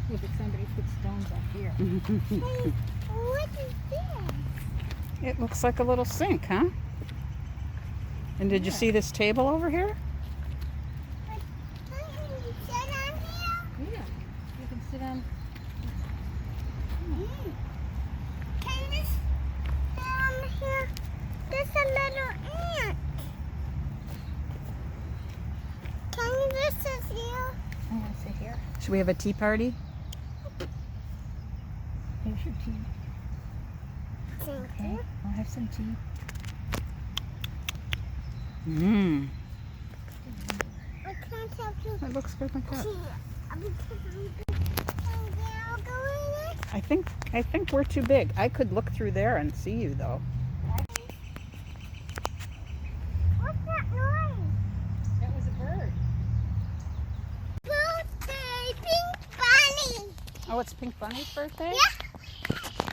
Yeah, but somebody put stones up here. Hey, what is this? It looks like a little sink, huh? And did you Yeah. see this table over here? Can you sit on here? Yeah, you can sit on. Can you sit on here? There's a little ant. Can you just sit here? I'm gonna sit here. Should we have a tea party? Here's your tea. Thank Okay, you. I'll have some tea. Mmm. I can't help you. That looks good like that. See, I'll be putting I'll go in it. I think we're too big. I could look through there and see you though. What's that noise? That was a bird. Birthday, Pink Bunny. Oh, it's Pink Bunny's birthday? Yeah.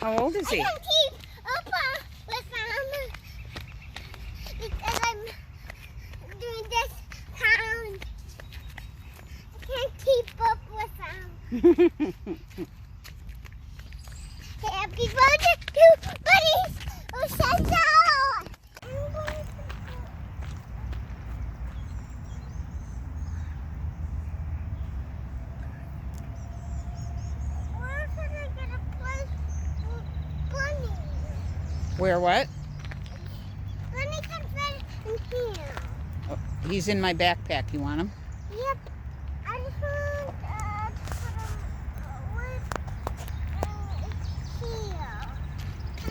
How old is I he? can keep up with because I'm doing this sound. I can't keep up with them. Happy birthday to Buddies! Oh, Santa! Where can I get a place with Bunny? Where what? Bunny can fit in here. He's in my backpack. You want him?